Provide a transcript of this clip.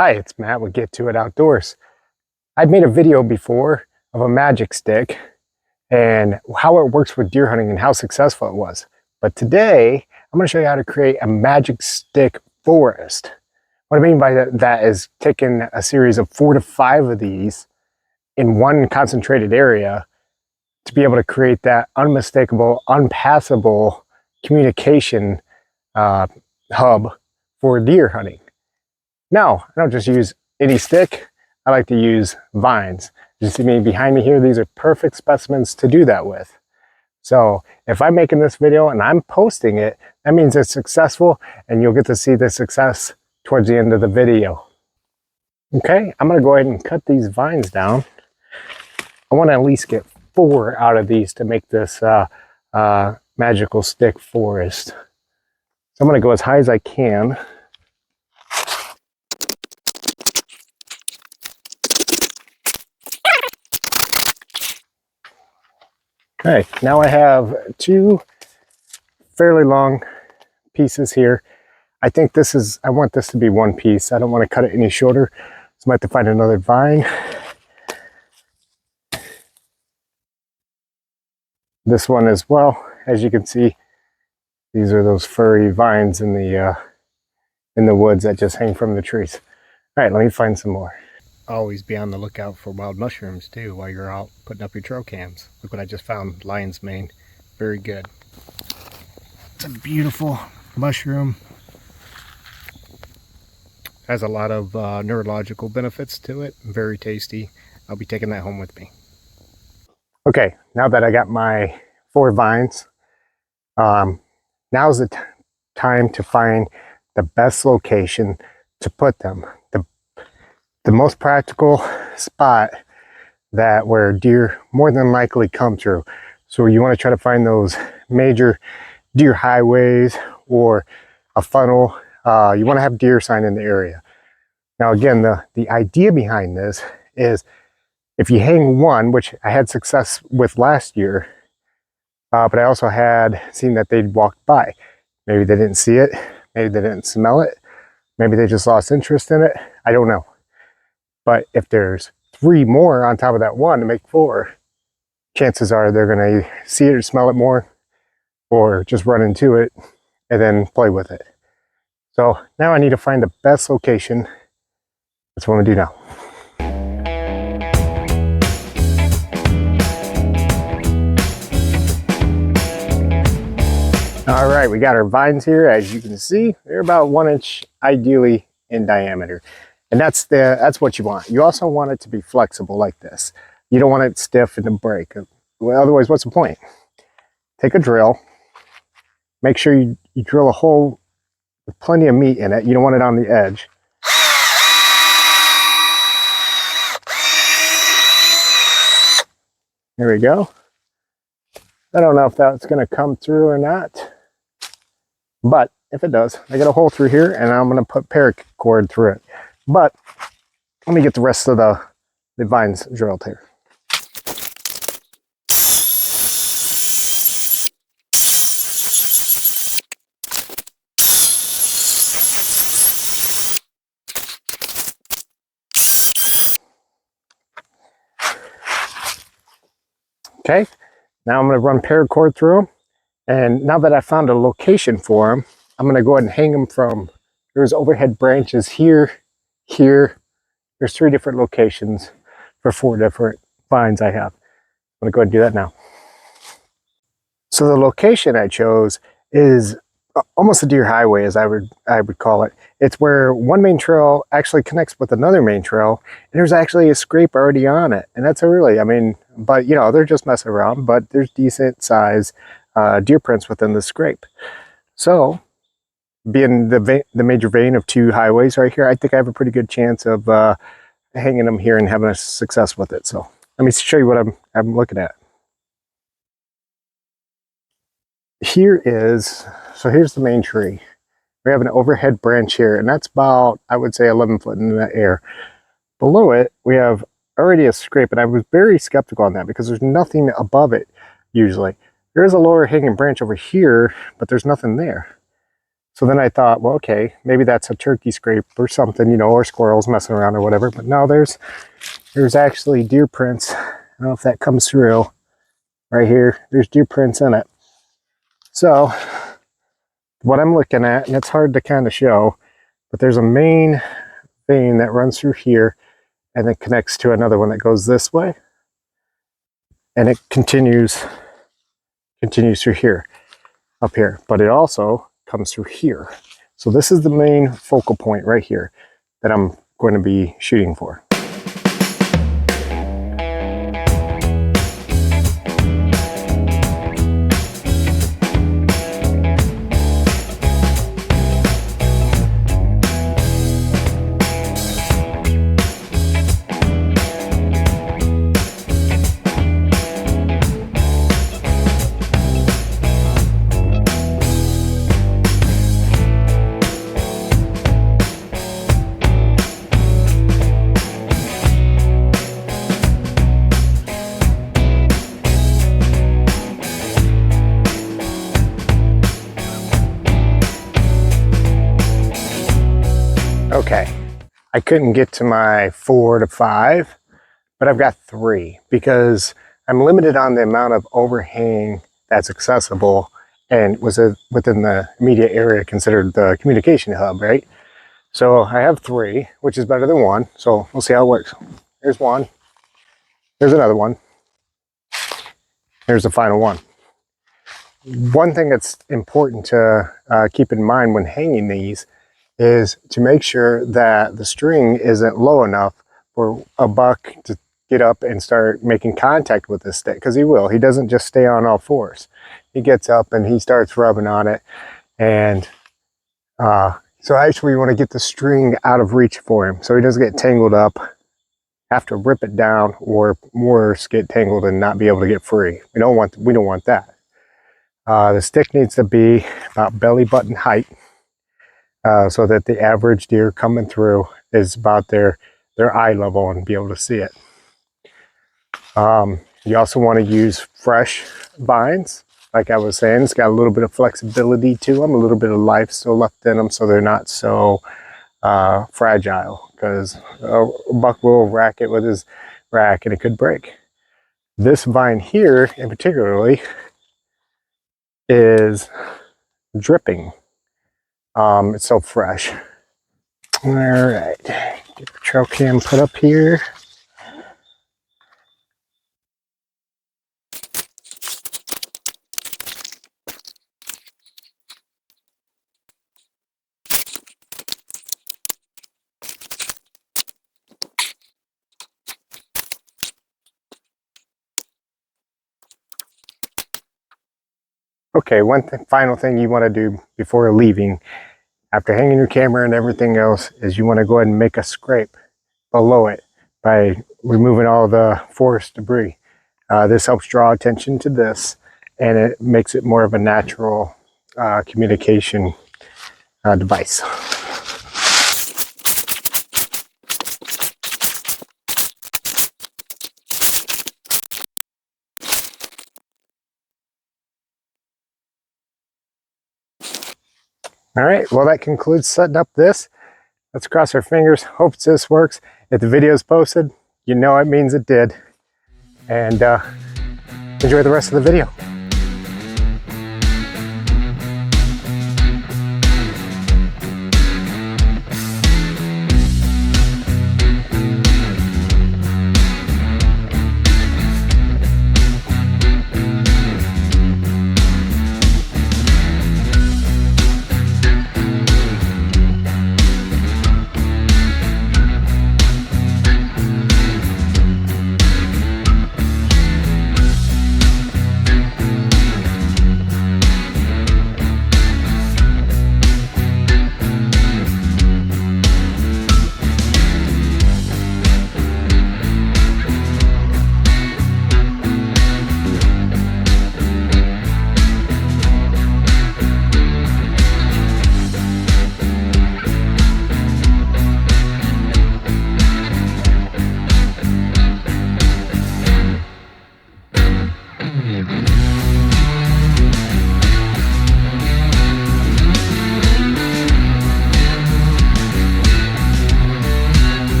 Hi, it's Matt with Get To It Outdoors. I've made a video before of a magic stick and how it works with deer hunting and how successful it was. But today, I'm going to show you how to create a magic stick forest. What I mean by that is taking a series of 4 to 5 of these in one concentrated area to be able to create that unmistakable, unpassable communication uh, hub for deer hunting. Now, I don't just use any stick. I like to use vines. You see me behind me here, these are perfect specimens to do that with. So if I'm making this video and I'm posting it, that means it's successful and you'll get to see the success towards the end of the video. Okay, I'm gonna go ahead and cut these vines down. I wanna at least get 4 out of these to make this magical stick forest. So I'm gonna go as high as I can. Okay, now I have 2 fairly long pieces here. I think I want this to be one piece. I don't want to cut it any shorter, so I might have to find another vine. This one as well, as you can see, these are those furry vines in the woods that just hang from the trees. All right, let me find some more. Always be on the lookout for wild mushrooms too while you're out putting up your trail cams. Look what I just found, lion's mane. Very good. It's a beautiful mushroom. Has a lot of neurological benefits to it. Very tasty. I'll be taking that home with me. Okay, now that I got my 4 vines, now's the time to find the best location to put them. The most practical spot where deer more than likely come through. So you want to try to find those major deer highways or a funnel. You want to have deer sign in the area. Now again, the idea behind this is if you hang one, which I had success with last year, but I also had seen that they'd walked by. Maybe they didn't see it, maybe they didn't smell it, maybe they just lost interest in it, I don't know. But if there's 3 more on top of that one to make 4, chances are they're gonna see it or smell it more, or just run into it and then play with it. So now I need to find the best location. That's what I'm gonna do now. All right, we got our vines here. As you can see, they're about 1 inch ideally in diameter. And that's what you want. You also want it to be flexible like this. You don't want it stiff and to break. Well, otherwise, what's the point? Take a drill. Make sure you drill a hole with plenty of meat in it. You don't want it on the edge. There we go. I don't know if that's going to come through or not. But if it does, I got a hole through here and I'm going to put paracord through it. But let me get the rest of the vines drilled here. Okay, now I'm going to run paracord through them. And now that I found a location for them, I'm going to go ahead and hang them from, there's overhead branches here, here. There's 3 different locations for 4 different vines I have. I'm going to go ahead and do that now. So the location I chose is almost a deer highway, as I would call it. It's where one main trail actually connects with another main trail, and there's actually a scrape already on it. And that's but you know, they're just messing around, but there's decent size deer prints within the scrape. So being the major vein of 2 highways right here, I think I have a pretty good chance of hanging them here and having a success with it. So let me show you what I'm looking at. Here's the main tree. We have an overhead branch here, and that's about, I would say, 11 foot in the air. Below it, we have already a scrape, and I was very skeptical on that because there's nothing above it usually. There is a lower hanging branch over here, but there's nothing there. So then I thought, well, okay, maybe that's a turkey scrape or something, you know, or squirrels messing around or whatever. But no, there's actually deer prints. I don't know if that comes through right here. There's deer prints in it. So what I'm looking at, and it's hard to kind of show, but there's a main vein that runs through here and it connects to another one that goes this way. And it continues through here, up here. But it also comes through here. So this is the main focal point right here that I'm going to be shooting for. Okay, I couldn't get to my 4 to 5, but I've got 3 because I'm limited on the amount of overhang that's accessible and was within the immediate area considered the communication hub, right? So I have 3, which is better than 1. So we'll see how it works. There's 1. There's another one. There's the final one. One thing that's important to keep in mind when hanging these is to make sure that the string isn't low enough for a buck to get up and start making contact with this stick, because he will. He doesn't just stay on all fours. He gets up and he starts rubbing on it. And so actually we want to get the string out of reach for him so he doesn't get tangled up, have to rip it down, or worse, get tangled and not be able to get free. We don't want that. The stick needs to be about belly button height. So that the average deer coming through is about their eye level and be able to see it. You also want to use fresh vines. Like I was saying, it's got a little bit of flexibility to them, a little bit of life still left in them, so they're not so fragile, because a buck will rack it with his rack and it could break. This vine here in particularly is dripping. It's so fresh. All right, get the trail cam put up here. Okay, final thing you want to do before leaving, after hanging your camera and everything else, is you want to go ahead and make a scrape below it by removing all the forest debris. This helps draw attention to this, and it makes it more of a natural communication device. All right, well, that concludes setting up this. Let's cross our fingers, hope this works. If the video is posted, you know it means it did. And enjoy the rest of the video.